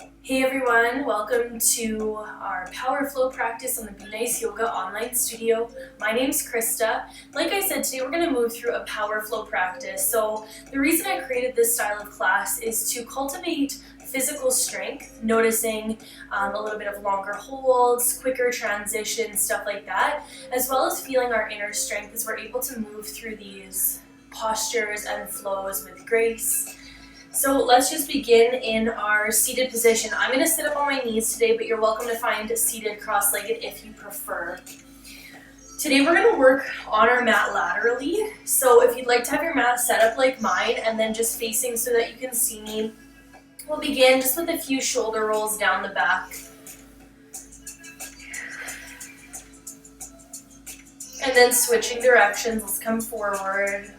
Hey everyone, welcome to our PowerFlow practice on the Be Nice Yoga online studio. My name's Krista. Like I said, today we're going to move through a PowerFlow practice. So the reason I created this style of class is to cultivate physical strength, noticing a little bit of longer holds, quicker transitions, stuff like that, as well as feeling our inner strength as we're able to move through these postures and flows with grace. So let's just begin in our seated position. I'm going to sit up on my knees today, but you're welcome to find seated cross-legged if you prefer. Today we're going to work on our mat laterally. So if you'd like to have your mat set up like mine and then just facing so that you can see me, we'll begin just with a few shoulder rolls down the back. And then switching directions, let's come forward.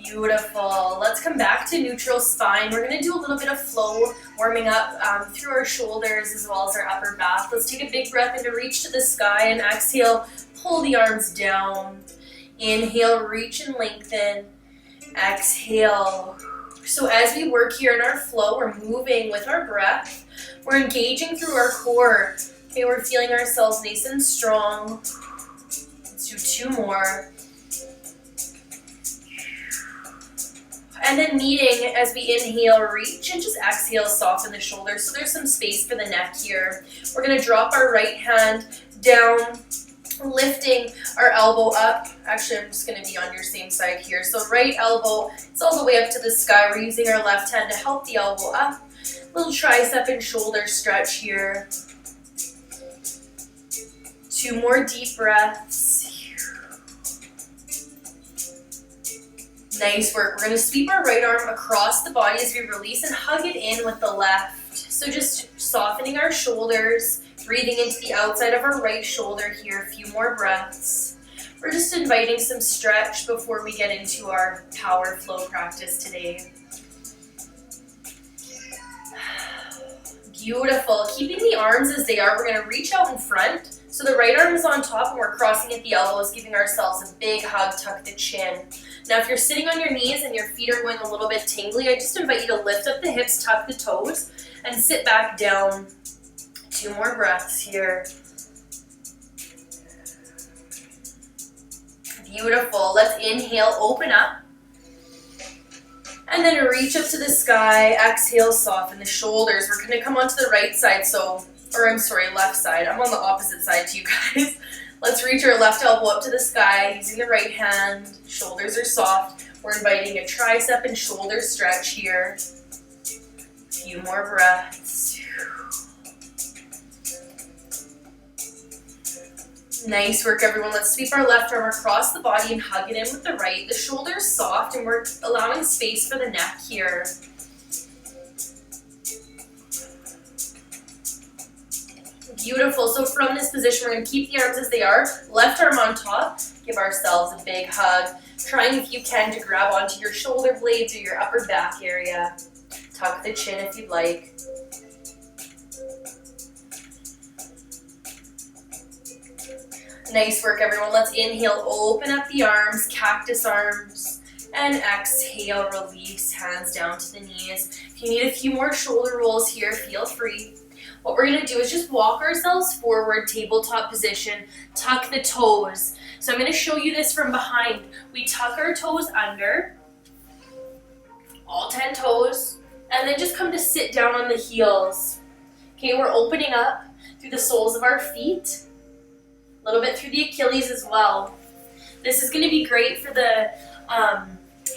Beautiful. Let's come back to neutral spine. We're going to do a little bit of flow, warming up through our shoulders as well as our upper back. Let's take a big breath in to reach to the sky and exhale, pull the arms down. Inhale, reach and lengthen. Exhale. So as we work here in our flow, we're moving with our breath. We're engaging through our core. Okay, we're feeling ourselves nice and strong. Let's do two more. And then meeting as we inhale, reach, and just exhale, soften the shoulders. So there's some space for the neck here. We're going to drop our right hand down, lifting our elbow up. Actually, I'm just going to be on your same side here. So right elbow, it's all the way up to the sky. We're using our left hand to help the elbow up. Little tricep and shoulder stretch here. Two more deep breaths. Nice work. We're going to sweep our right arm across the body as we release and hug it in with the left. So just softening our shoulders, breathing into the outside of our right shoulder here. A few more breaths. We're just inviting some stretch before we get into our power flow practice today. Beautiful. Keeping the arms as they are, we're going to reach out in front. So the right arm is on top and we're crossing at the elbows, giving ourselves a big hug, tuck the chin. Now if you're sitting on your knees and your feet are going a little bit tingly, I just invite you to lift up the hips, tuck the toes, and sit back down. Two more breaths here. Beautiful. Let's inhale, open up. And then reach up to the sky. Exhale, soften the shoulders. We're going to come onto the right side, left side. I'm on the opposite side to you guys. Let's reach our left elbow up to the sky using the right hand. Shoulders are soft. We're inviting a tricep and shoulder stretch here. A few more breaths. Nice work, everyone. Let's sweep our left arm across the body and hug it in with the right. The shoulder's soft and we're allowing space for the neck here. Beautiful. So from this position, we're going to keep the arms as they are. Left arm on top. Give ourselves a big hug. Trying, if you can, to grab onto your shoulder blades or your upper back area. Tuck the chin if you'd like. Nice work, everyone. Let's inhale, open up the arms, cactus arms, and exhale, release, hands down to the knees. If you need a few more shoulder rolls here, feel free. What we're going to do is just walk ourselves forward, tabletop position, tuck the toes. So I'm going to show you this from behind. We tuck our toes under, all 10 toes, and then just come to sit down on the heels. Okay, we're opening up through the soles of our feet, a little bit through the Achilles as well. This is going to be great for the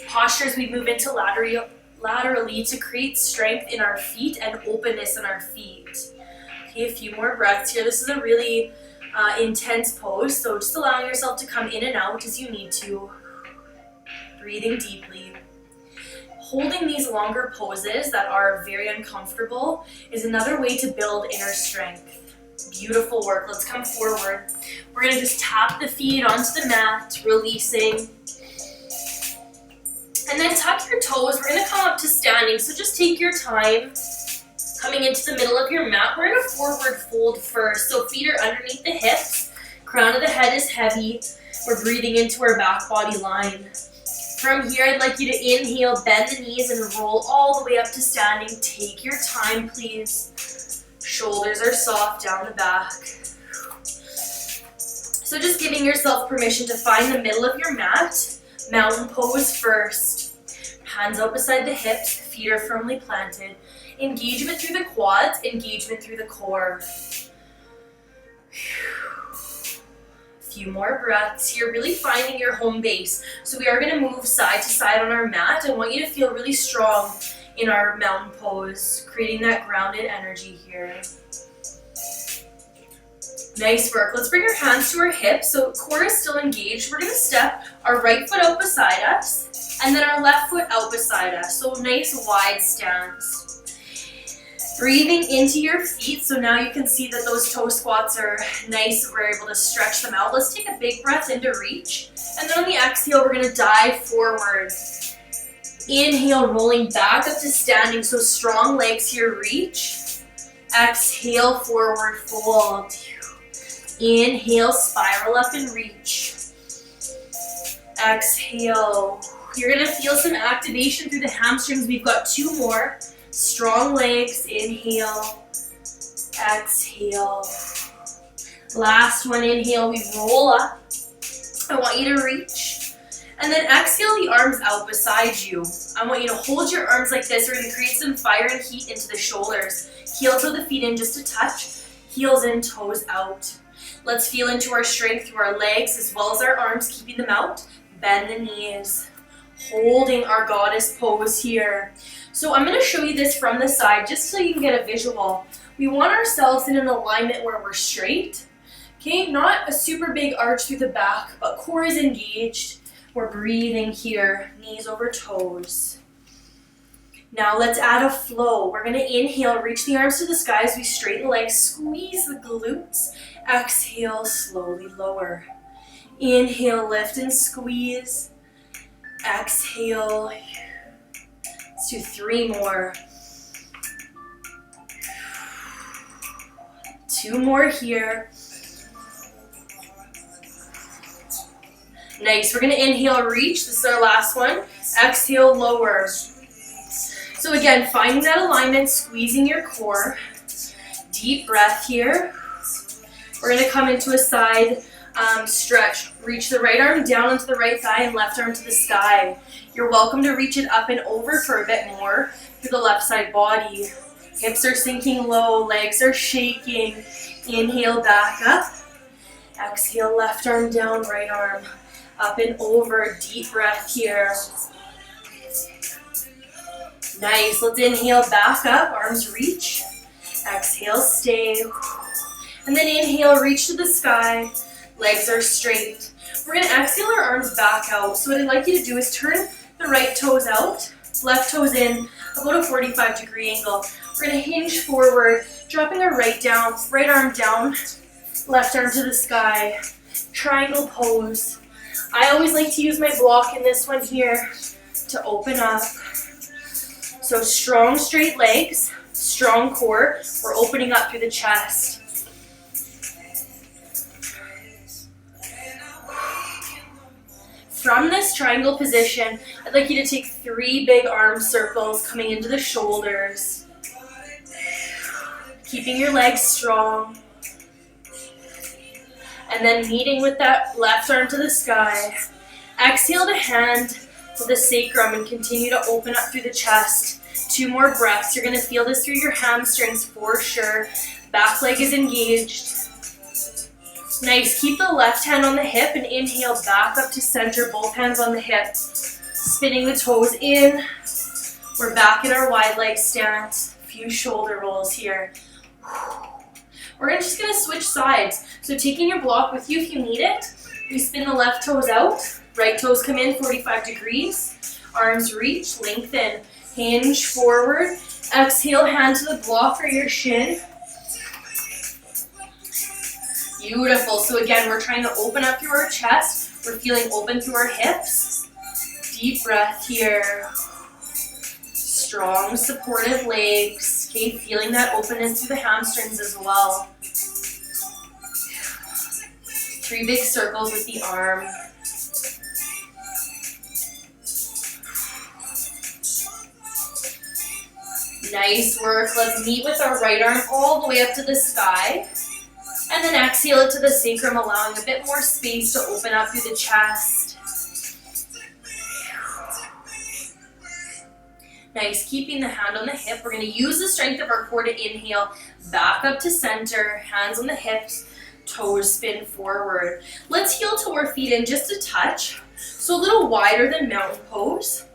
postures we move into laterally to create strength in our feet and openness in our feet. Okay, a few more breaths here. This is a really intense pose, so just allowing yourself to come in and out as you need to. Breathing deeply. Holding these longer poses that are very uncomfortable is another way to build inner strength. Beautiful work. Let's come forward. We're going to just tap the feet onto the mat, releasing. And then tuck your toes. We're going to come up to standing, so just take your time. Coming into the middle of your mat, we're in a forward fold first. So feet are underneath the hips, crown of the head is heavy. We're breathing into our back body line. From here, I'd like you to inhale, bend the knees, and roll all the way up to standing. Take your time, please. Shoulders are soft down the back. So just giving yourself permission to find the middle of your mat. Mountain pose first. Hands out beside the hips, feet are firmly planted. Engagement through the quads, engagement through the core. Few more breaths here, really finding your home base. So we are going to move side to side on our mat. I want you to feel really strong in our mountain pose, creating that grounded energy here. Nice work. Let's bring our hands to our hips. So core is still engaged. We're going to step our right foot out beside us and then our left foot out beside us. So nice wide stance. Breathing into your feet, so now you can see that those toe squats are nice. We're able to stretch them out. Let's take a big breath in to reach. And then on the exhale, we're going to dive forward. Inhale, rolling back up to standing, so strong legs here, reach. Exhale, forward fold. Inhale, spiral up and reach. Exhale. You're going to feel some activation through the hamstrings. We've got 2 more. Strong legs, inhale, exhale. Last one, inhale, we roll up. I want you to reach. And then exhale the arms out beside you. I want you to hold your arms like this. We're going to create some fire and heat into the shoulders. Heel toe the feet in just a touch. Heels in, toes out. Let's feel into our strength through our legs as well as our arms, keeping them out. Bend the knees. Holding our goddess pose here. So I'm going to show you this from the side just so you can get a visual. We want ourselves in an alignment where we're straight. Okay, not a super big arch through the back, but core is engaged. We're breathing here, knees over toes. Now let's add a flow. We're going to inhale, reach the arms to the sky as we straighten the legs, squeeze the glutes. Exhale, slowly lower. Inhale, lift and squeeze. Exhale. Let's do 3 more. 2 more here. Nice. We're going to inhale, reach. This is our last one. Exhale, lower. So again, finding that alignment, squeezing your core. Deep breath here. We're going to come into a side stretch. Reach the right arm down onto the right thigh and left arm to the sky. You're welcome to reach it up and over for a bit more through the left side body. Hips are sinking low, legs are shaking. Inhale, back up. Exhale, left arm down, right arm up and over. Deep breath here. Nice. Let's inhale, back up, arms reach. Exhale, stay. And then inhale, reach to the sky. Legs are straight. We're going to exhale our arms back out. So what I'd like you to do is turn the right toes out, left toes in, about a 45-degree angle. We're going to hinge forward, dropping our right arm down, left arm to the sky. Triangle pose. I always like to use my block in this one here to open up. So strong straight legs, strong core. We're opening up through the chest. From this triangle position, I'd like you to take 3 big arm circles coming into the shoulders. Keeping your legs strong. And then meeting with that left arm to the sky. Exhale to hand to the sacrum and continue to open up through the chest. 2 more breaths. You're going to feel this through your hamstrings for sure. Back leg is engaged. Nice. Keep the left hand on the hip and inhale back up to center. Both hands on the hip. Spinning the toes in. We're back in our wide leg stance. A few shoulder rolls here. We're just going to switch sides. So taking your block with you if you need it. We spin the left toes out. Right toes come in 45 degrees. Arms reach, lengthen. Hinge forward. Exhale, hand to the block or your shin. Beautiful. So again, we're trying to open up through our chest. We're feeling open through our hips. Deep breath here. Strong, supportive legs. Okay, feeling that openness through the hamstrings as well. 3 big circles with the arm. Nice work. Let's meet with our right arm all the way up to the sky. And then exhale it to the sacrum, allowing a bit more space to open up through the chest. Nice, keeping the hand on the hip. We're going to use the strength of our core to inhale, back up to center, hands on the hips, toes spin forward. Let's heel toe our feet in just a touch, so a little wider than mountain pose.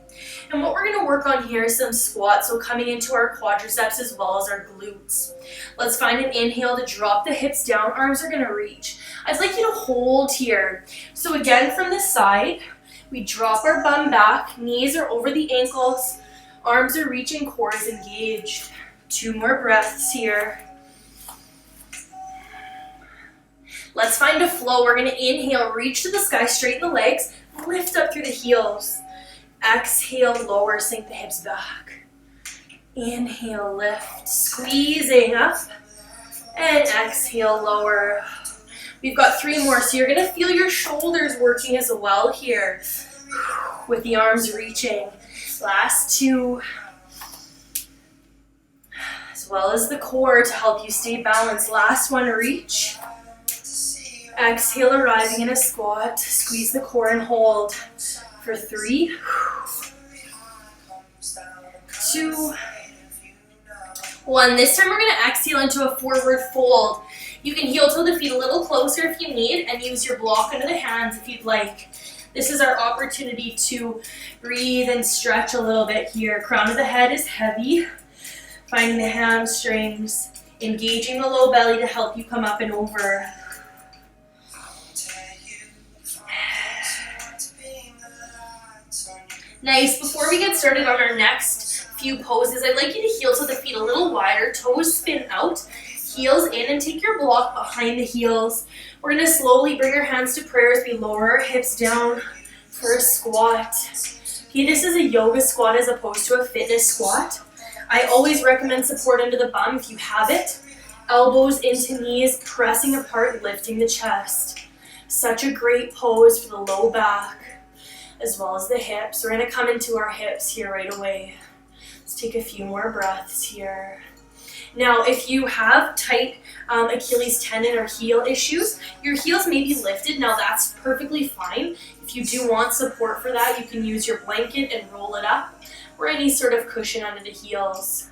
And what we're going to work on here is some squats, so coming into our quadriceps as well as our glutes. Let's find an inhale to drop the hips down, arms are going to reach. I'd like you to hold here. So again, from the side, we drop our bum back, knees are over the ankles, arms are reaching, core is engaged. 2 more breaths here. Let's find a flow. We're going to inhale, reach to the sky, straighten the legs, lift up through the heels. Exhale, lower, sink the hips back. Inhale, lift, squeezing up. And exhale, lower. We've got 3 more, so you're going to feel your shoulders working as well here with the arms reaching. Last 2. As well as the core to help you stay balanced. Last 1, reach. Exhale, arriving in a squat. Squeeze the core and hold for 3, 2, 1. This time we're going to exhale into a forward fold. You can heel toe the feet a little closer if you need and use your block under the hands if you'd like. This is our opportunity to breathe and stretch a little bit here. Crown of the head is heavy. Finding the hamstrings, engaging the low belly to help you come up and over. Nice. Before we get started on our next few poses, I'd like you to heel to the feet a little wider, toes spin out, heels in, and take your block behind the heels. We're going to slowly bring our hands to prayer as we lower our hips down for a squat. Okay, this is a yoga squat as opposed to a fitness squat. I always recommend support under the bum if you have it. Elbows into knees, pressing apart, lifting the chest. Such a great pose for the low back as well as the hips. We're going to come into our hips here right away. Let's take a few more breaths here. Now, if you have tight Achilles tendon or heel issues, your heels may be lifted. Now, that's perfectly fine. If you do want support for that, you can use your blanket and roll it up or any sort of cushion under the heels.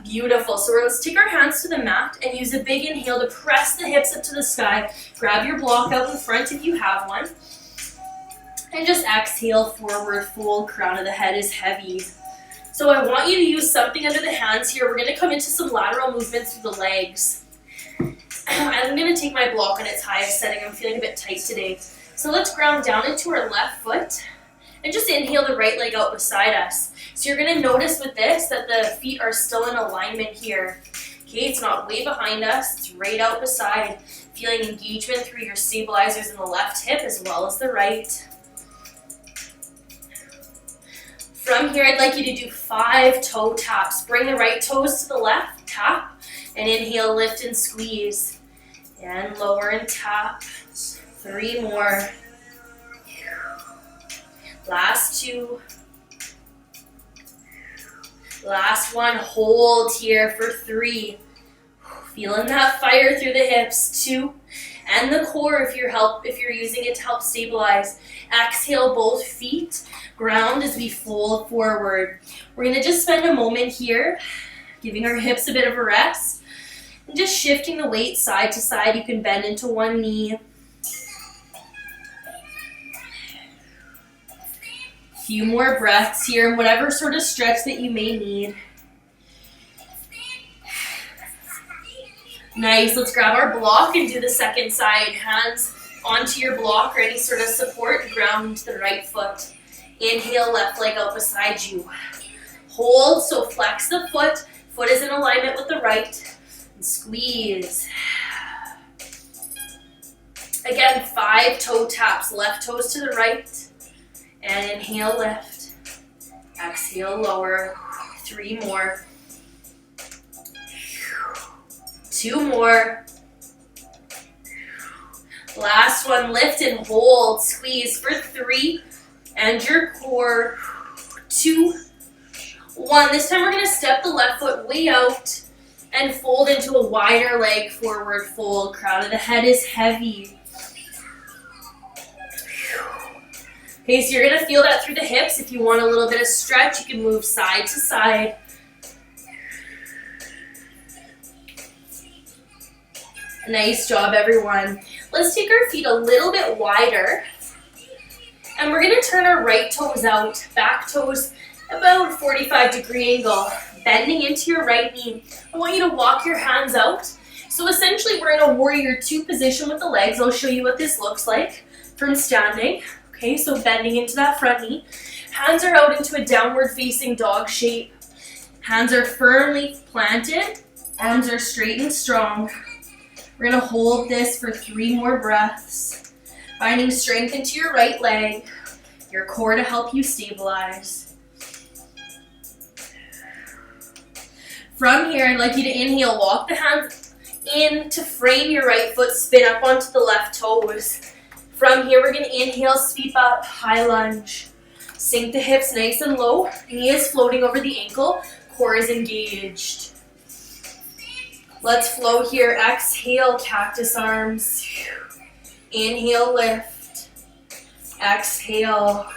Beautiful. So let's take our hands to the mat and use a big inhale to press the hips up to the sky. Grab your block out in front if you have one. And just exhale, forward fold, crown of the head is heavy. So I want you to use something under the hands here. We're going to come into some lateral movements through the legs. I'm going to take my block on its highest setting. I'm feeling a bit tight today. So let's ground down into our left foot and just inhale the right leg out beside us. So you're going to notice with this that the feet are still in alignment here. Okay, it's not way behind us. It's right out beside. Feeling engagement through your stabilizers in the left hip as well as the right. From here, I'd like you to do 5 toe taps. Bring the right toes to the left, tap, and inhale, lift and squeeze. And lower and tap. 3 more. Last 2. Last 1. Hold here for 3. Feeling that fire through the hips. 2. And the core if you're using it to help stabilize. Exhale, both feet. Ground as we fold forward. We're going to just spend a moment here, giving our hips a bit of a rest, and just shifting the weight side to side. You can bend into one knee. A few more breaths here, whatever sort of stretch that you may need. Nice. Let's grab our block and do the second side. Hands onto your block or any sort of support. Ground into the right foot. Inhale, left leg out beside you. Hold, so flex the foot. Foot is in alignment with the right. And squeeze. Again, 5 toe taps. Left toes to the right. And inhale, lift. Exhale, lower. 3 more. 2 more. Last one, lift and hold. Squeeze for 3. And your core. 2. 1. This time we're going to step the left foot way out and fold into a wider leg forward fold. Crown of the head is heavy. Okay, so you're going to feel that through the hips. If you want a little bit of stretch, you can move side to side. Nice job, everyone. Let's take our feet a little bit wider. And we're going to turn our right toes out, back toes about 45-degree angle, bending into your right knee. I want you to walk your hands out. So essentially we're in a warrior 2 position with the legs. I'll show you what this looks like from standing. Okay, so bending into that front knee. Hands are out into a downward facing dog shape. Hands are firmly planted. Arms are straight and strong. We're going to hold this for 3 more breaths. Finding strength into your right leg, your core to help you stabilize. From here, I'd like you to inhale, walk the hands in to frame your right foot, spin up onto the left toes. From here, we're going to inhale, sweep up, high lunge. Sink the hips nice and low, knee is floating over the ankle, core is engaged. Let's flow here. Exhale, cactus arms. Inhale, lift. Exhale.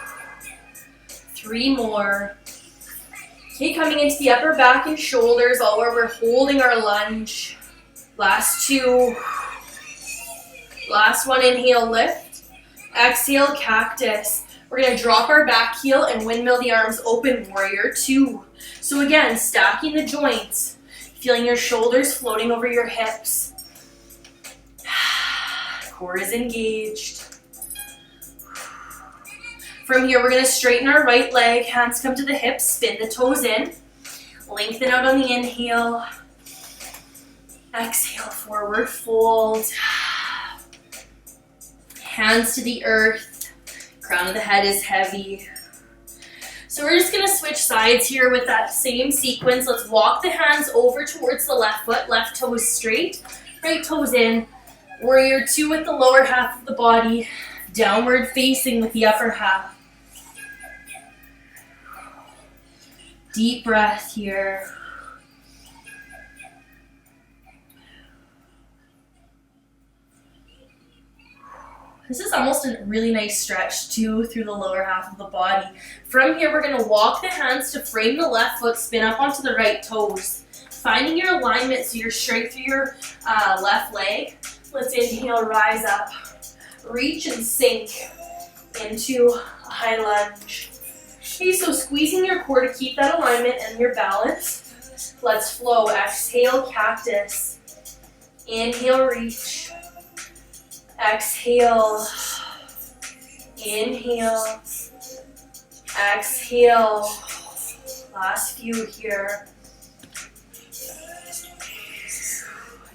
3 more. Okay, coming into the upper back and shoulders, all where we're holding our lunge. Last 2. Last 1, inhale, lift. Exhale, cactus. We're going to drop our back heel and windmill the arms open, warrior 2. So again, stacking the joints. Feeling your shoulders floating over your hips. Core is engaged. From here, we're going to straighten our right leg. Hands come to the hips. Spin the toes in. Lengthen out on the inhale. Exhale, forward fold. Hands to the earth. Crown of the head is heavy. So we're just going to switch sides here with that same sequence. Let's walk the hands over towards the left foot. Left toe is straight, right toes in. Warrior 2 with the lower half of the body. Downward facing with the upper half. Deep breath here. This is almost a really nice stretch too through the lower half of the body. From here, we're going to walk the hands to frame the left foot, spin up onto the right toes. Finding your alignment so you're straight through your left leg. Let's inhale, rise up. Reach and sink into a high lunge. Okay, so squeezing your core to keep that alignment and your balance. Let's flow. Exhale, cactus. Inhale, reach. Exhale, inhale, exhale, last few here.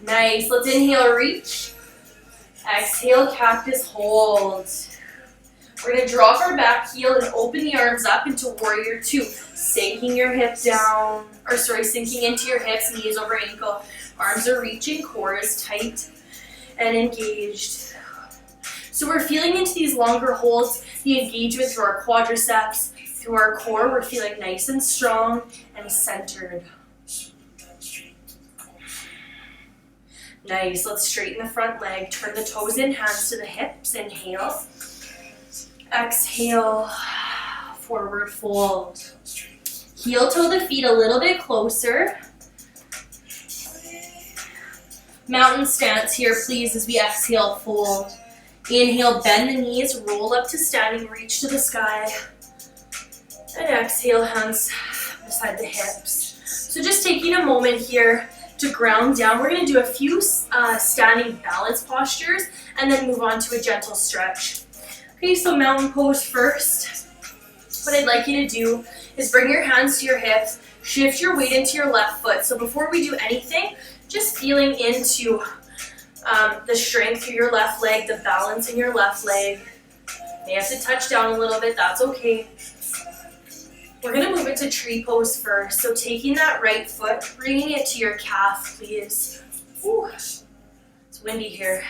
Nice, let's inhale, reach, exhale, cactus, hold. We're going to drop our back heel and open the arms up into warrior 2, sinking your hip down, sinking into your hips, knees over ankle. Arms are reaching, core is tight and engaged. So we're feeling into these longer holds, the engagement through our quadriceps, through our core. We're feeling nice and strong and centered. Nice. Let's straighten the front leg. Turn the toes in, hands to the hips. Inhale. Exhale. Forward fold. Heel toe the feet a little bit closer. Mountain stance here, please, as we exhale, fold. Inhale, bend the knees, roll up to standing, reach to the sky. And exhale, hands beside the hips. So just taking a moment here to ground down. We're going to do a few standing balance postures and then move on to a gentle stretch. Okay, so mountain pose first. What I'd like you to do is bring your hands to your hips, shift your weight into your left foot. So before we do anything, just feeling into the strength through your left leg, the balance in your left leg. May have to touch down a little bit, that's okay. We're going to move into tree pose first. So taking that right foot, bringing it to your calf, please. Ooh, it's windy here.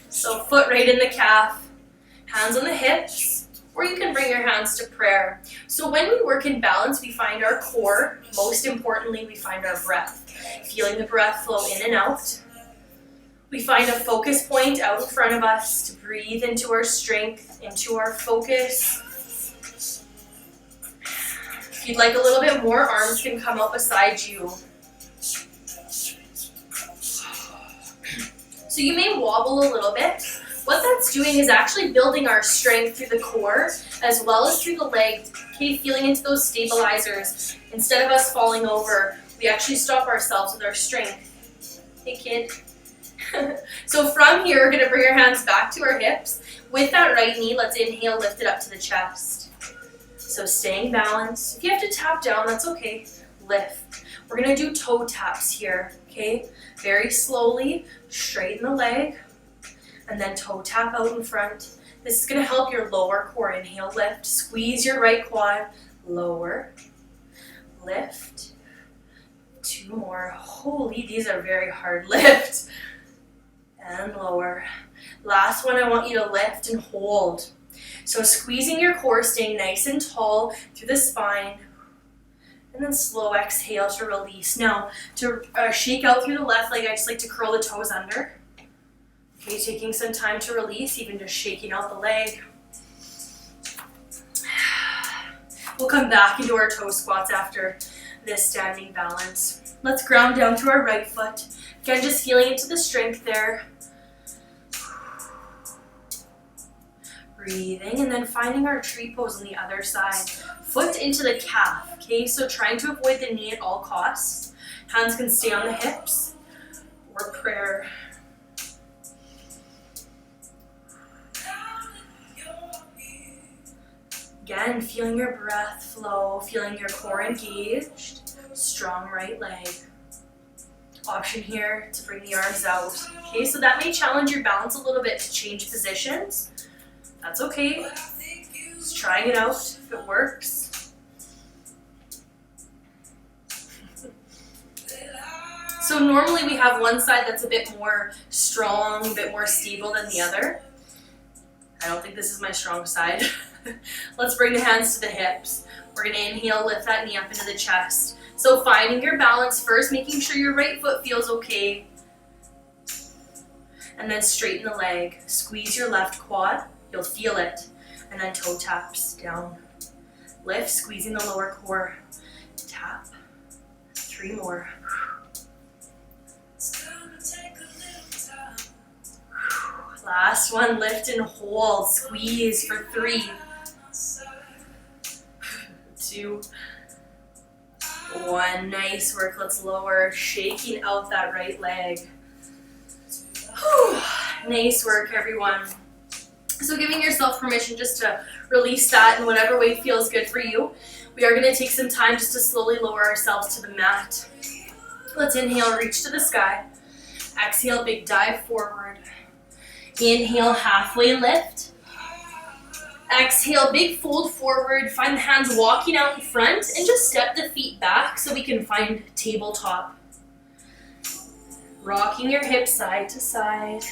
So foot right in the calf, hands on the hips, or you can bring your hands to prayer. So when we work in balance, we find our core. Most importantly, we find our breath. Feeling the breath flow in and out. We find a focus point out in front of us to breathe into our strength, into our focus. If you'd like a little bit more, arms can come up beside you. So you may wobble a little bit. What that's doing is actually building our strength through the core as well as through the legs. Okay, feeling into those stabilizers. Instead of us falling over, we actually stop ourselves with our strength. Hey kid. So from here, we're going to bring our hands back to our hips. With that right knee, let's inhale, lift it up to the chest. So staying balanced. If you have to tap down, that's okay. Lift. We're going to do toe taps here, okay? Very slowly, straighten the leg, and then toe tap out in front. This is going to help your lower core. Inhale, lift. Squeeze your right quad. Lower. Lift. 2 more. Holy, these are very hard lifts. And lower. Last one, I want you to lift and hold. So squeezing your core, staying nice and tall through the spine. And then slow exhale to release. Now, to shake out through the left leg, I just like to curl the toes under. Okay, taking some time to release, even just shaking out the leg. We'll come back into our toe squats after this standing balance. Let's ground down through our right foot. Again, just feeling into the strength there. Breathing, and then finding our tree pose on the other side. Foot into the calf, okay? So trying to avoid the knee at all costs. Hands can stay on the hips, or prayer. Again, feeling your breath flow, feeling your core engaged. Strong right leg. Option here to bring the arms out. Okay, so that may challenge your balance a little bit to change positions. That's okay. Just trying it out if it works. So normally we have one side that's a bit more strong, a bit more stable than the other. I don't think this is my strong side. Let's bring the hands to the hips. We're going to inhale, lift that knee up into the chest. So finding your balance first, making sure your right foot feels okay. And then straighten the leg. Squeeze your left quad. You'll feel it. And then toe taps down. Lift, squeezing the lower core. Tap. 3 more. Last one, lift and hold. Squeeze for 3. 2. 1. Nice work. Let's lower. Shaking out that right leg. Whew. Nice work, everyone. So giving yourself permission just to release that in whatever way feels good for you. We are going to take some time just to slowly lower ourselves to the mat. Let's inhale, reach to the sky. Exhale, big dive forward. Inhale, halfway lift. Exhale, big fold forward. Find the hands walking out in front and just step the feet back so we can find tabletop. Rocking your hips side to side.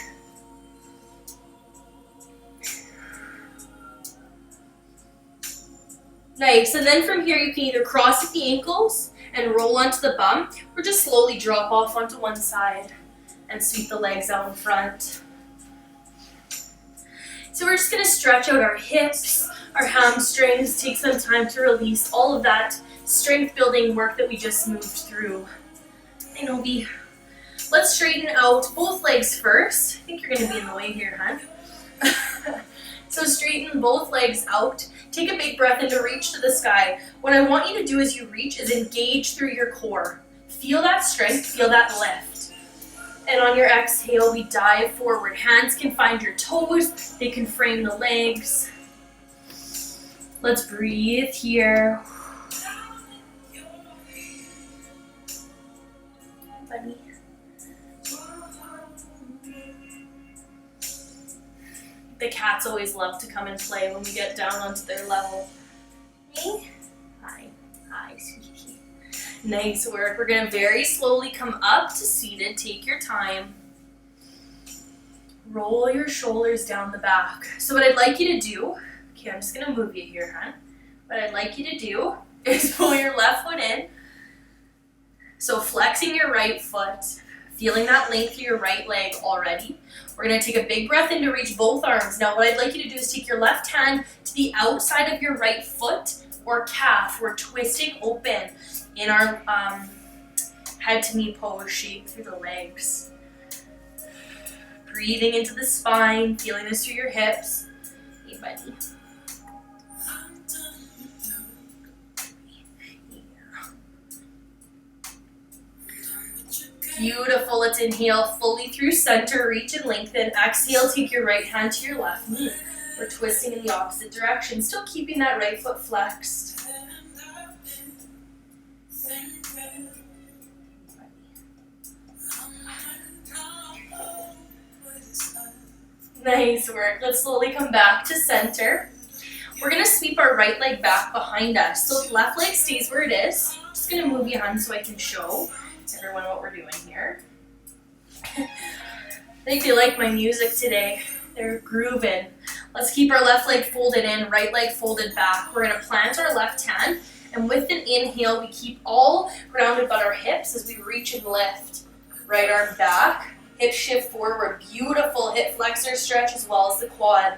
Nice, and then from here you can either cross at the ankles and roll onto the bum, or just slowly drop off onto one side and sweep the legs out in front. So we're just going to stretch out our hips, our hamstrings, take some time to release all of that strength building work that we just moved through. And let's straighten out both legs first. I think you're going to be in the way here, huh? So straighten both legs out. Take a big breath in to reach to the sky. What I want you to do as you reach is engage through your core. Feel that strength, feel that lift. And on your exhale, we dive forward. Hands can find your toes. They can frame the legs. Let's breathe here. Bunny. The cats always love to come and play when we get down onto their level. Me? Hi. Hi, sweetie. Nice work. We're going to very slowly come up to seated. Take your time. Roll your shoulders down the back. So what I'd like you to do, Okay, I'm just gonna move you here, hon. What I'd like you to do is pull your left foot in. So flexing your right foot, feeling that length through your right leg already. We're gonna take a big breath in to reach both arms. Now what I'd like you to do is take your left hand to the outside of your right foot or calf. We're twisting open in our head to knee pose shape through the legs. Breathing into the spine, feeling this through your hips. Hey, buddy. Beautiful. Let's inhale fully through center, reach and lengthen. Exhale, take your right hand to your left knee. We're twisting in the opposite direction, still keeping that right foot flexed. Nice work. Let's slowly come back to center. We're going to sweep our right leg back behind us. So the left leg stays where it is. I'm just going to move you on so I can show everyone what we're doing here. I think they like my music today. They're grooving. Let's keep our left leg folded in, right leg folded back. We're going to plant our left hand, and with an inhale, we keep all grounded but our hips as we reach and lift. Right arm back. Hip shift forward, beautiful hip flexor stretch as well as the quad.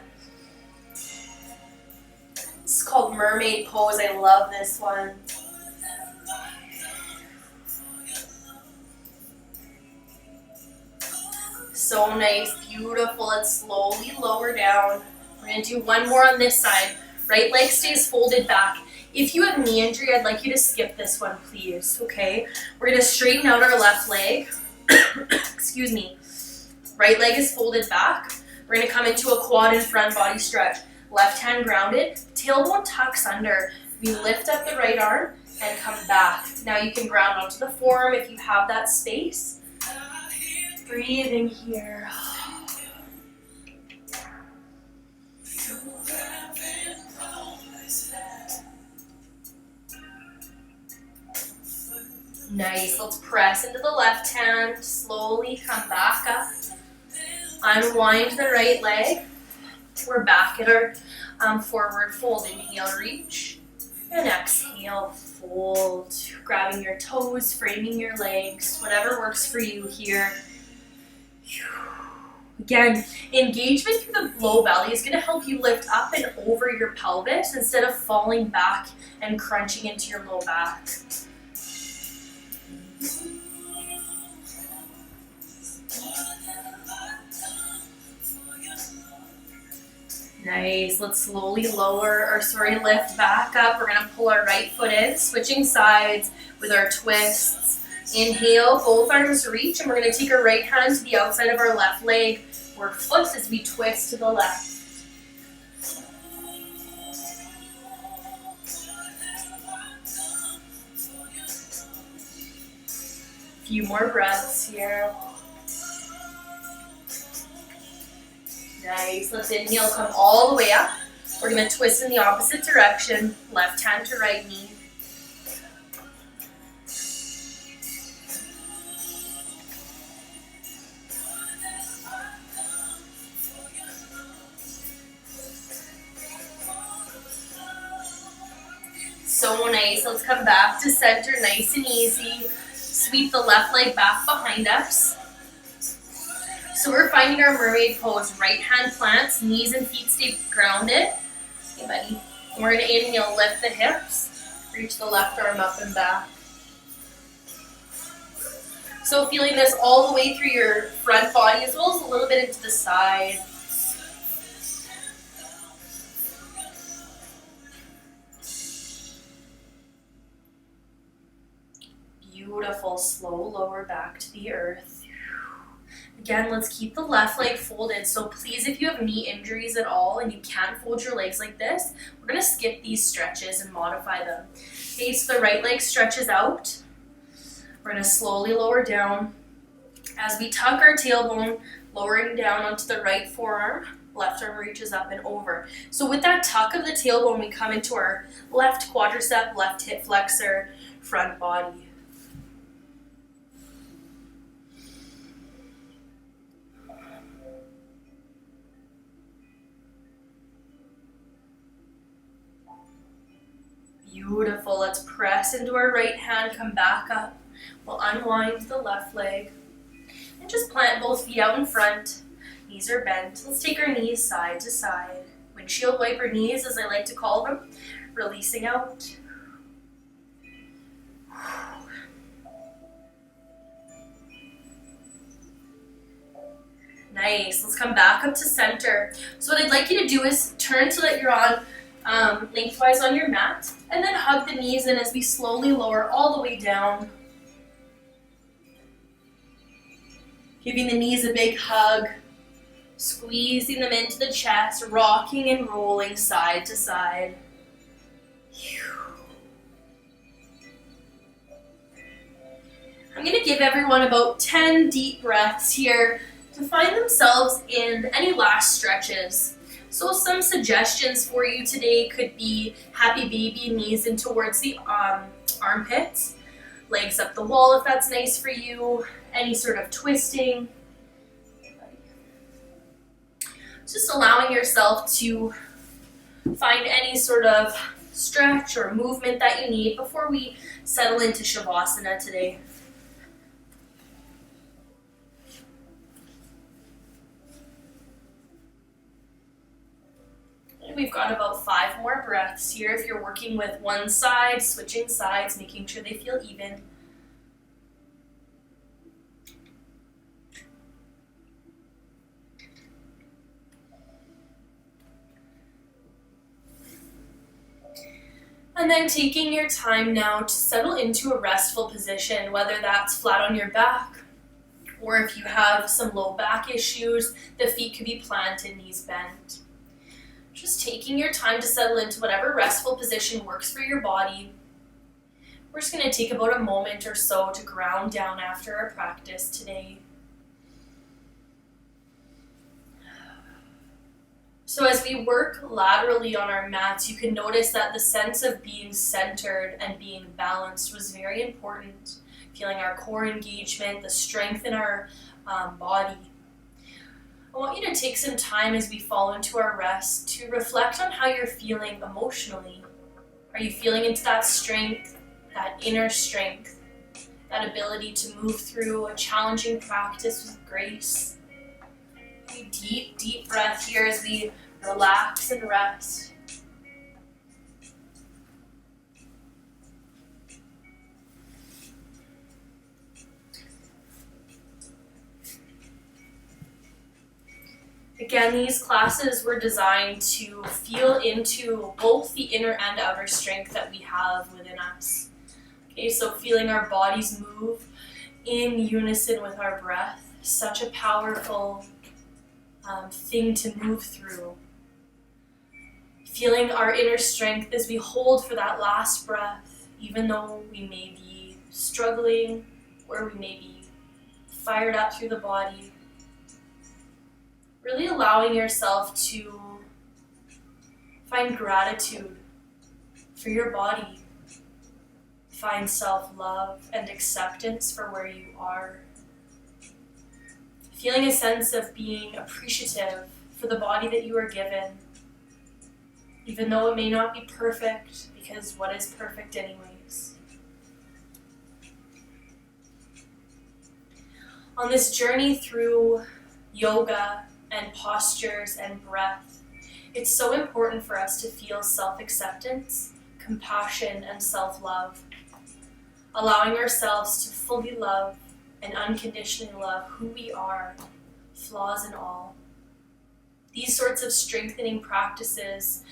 It's called mermaid pose. I love this one. So nice, beautiful. Let's slowly lower down. We're gonna do one more on this side. Right leg stays folded back. If you have knee injury, I'd like you to skip this one, please, okay? We're gonna straighten out our left leg. Excuse me. Right leg is folded back. We're gonna come into a quad and front body stretch. Left hand grounded, tailbone tucks under. We lift up the right arm and come back. Now you can ground onto the forearm if you have that space. Breathe in here. Nice, let's press into the left hand, slowly come back up. Unwind the right leg. We're back at our forward fold. Inhale, reach, and exhale, fold. Grabbing your toes, framing your legs, whatever works for you here. Again, engagement through the low belly is going to help you lift up and over your pelvis instead of falling back and crunching into your low back. Nice. Let's slowly lift back up. We're going to pull our right foot in, switching sides with our twists. Inhale, both arms reach, and we're going to take our right hand to the outside of our left leg or foot as we twist to the left. A few more breaths here. Nice. Let's inhale, come all the way up. We're going to twist in the opposite direction, left hand to right knee. So nice. Let's come back to center, nice and easy. Sweep the left leg back behind us. So we're finding our mermaid pose. Right hand plants, knees and feet stay grounded. Okay, buddy. And we're going to inhale, lift the hips. Reach the left arm up and back. So feeling this all the way through your front body as well as a little bit into the side. Beautiful, slow lower back to the earth. Again, let's keep the left leg folded. So please, if you have knee injuries at all and you can't fold your legs like this, we're going to skip these stretches and modify them. Okay, so the right leg stretches out. We're going to slowly lower down. As we tuck our tailbone, lowering down onto the right forearm, left arm reaches up and over. So with that tuck of the tailbone, we come into our left quadricep, left hip flexor, front body. Beautiful. Let's press into our right hand, come back up. We'll unwind the left leg. And just plant both feet out in front. Knees are bent. Let's take our knees side to side. Windshield wiper knees, as I like to call them. Releasing out. Nice. Let's come back up to center. So what I'd like you to do is turn so that you're on lengthwise on your mat, and then hug the knees in as we slowly lower all the way down. Giving the knees a big hug, squeezing them into the chest, rocking and rolling side to side. I'm going to give everyone about 10 deep breaths here to find themselves in any last stretches. So some suggestions for you today could be happy baby, knees in towards the armpits, legs up the wall if that's nice for you, any sort of twisting. Just allowing yourself to find any sort of stretch or movement that you need before we settle into Shavasana today. We've got about 5 more breaths here. If you're working with one side, switching sides, making sure they feel even. And then taking your time now to settle into a restful position, whether that's flat on your back, or if you have some low back issues, the feet could be planted, knees bent. Just taking your time to settle into whatever restful position works for your body. We're just going to take about a moment or so to ground down after our practice today. So as we work laterally on our mats, you can notice that the sense of being centered and being balanced was very important. Feeling our core engagement, the strength in our body. I want you to take some time as we fall into our rest to reflect on how you're feeling emotionally. Are you feeling into that strength, that inner strength, that ability to move through a challenging practice with grace? A deep, deep breath here as we relax and rest. Again, these classes were designed to feel into both the inner and outer strength that we have within us. Okay, so feeling our bodies move in unison with our breath, such a powerful thing to move through. Feeling our inner strength as we hold for that last breath, even though we may be struggling or we may be fired up through the body. Really allowing yourself to find gratitude for your body. Find self-love and acceptance for where you are. Feeling a sense of being appreciative for the body that you are given, even though it may not be perfect, because what is perfect anyways? On this journey through yoga and postures and breath, it's so important for us to feel self-acceptance, compassion, and self-love, allowing ourselves to fully love and unconditionally love who we are, flaws and all. These sorts of strengthening practices,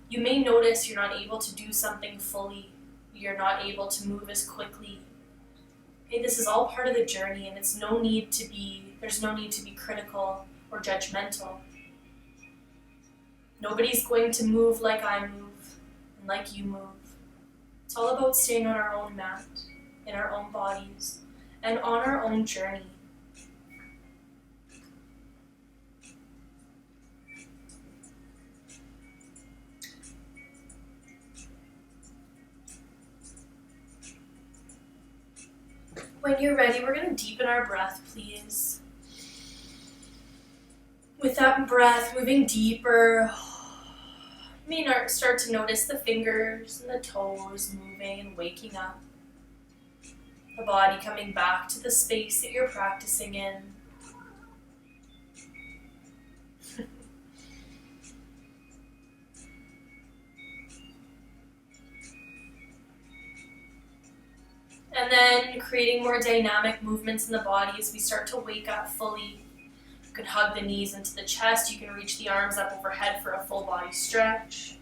you may notice you're not able to do something fully, you're not able to move as quickly. Okay, this is all part of the journey, and there's no need to be critical or judgmental. Nobody's going to move like I move and like you move. It's all about staying on our own mat, in our own bodies, and on our own journey. When you're ready, we're going to deepen our breath, please. With that breath moving deeper, You may start to notice the fingers and the toes moving and waking up. The body coming back to the space that you're practicing in. And then creating more dynamic movements in the body as we start to wake up fully. You can hug the knees into the chest. You can reach the arms up overhead for a full body stretch.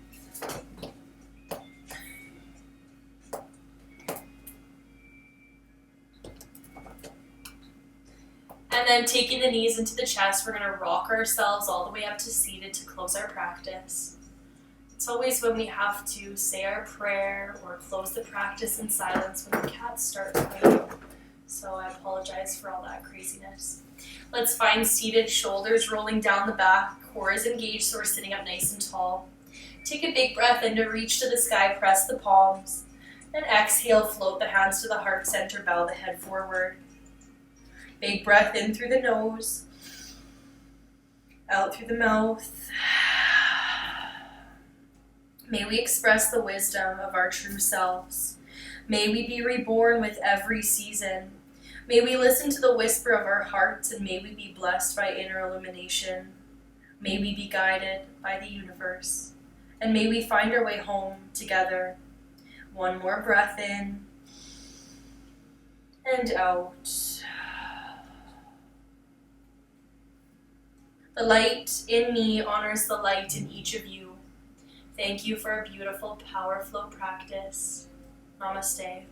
And then taking the knees into the chest, we're going to rock ourselves all the way up to seated to close our practice. It's always when we have to say our prayer or close the practice in silence when the cats start fighting. So I apologize for all that craziness. Let's find seated, shoulders rolling down the back, core is engaged so we're sitting up nice and tall. Take a big breath in to reach to the sky, press the palms. And exhale, float the hands to the heart center, bow the head forward. Big breath in through the nose, out through the mouth. May we express the wisdom of our true selves. May we be reborn with every season. May we listen to the whisper of our hearts, and may we be blessed by inner illumination. May we be guided by the universe, and may we find our way home together. One more breath in and out. The light in me honors the light in each of you. Thank you for a beautiful PowerFlow practice. Namaste.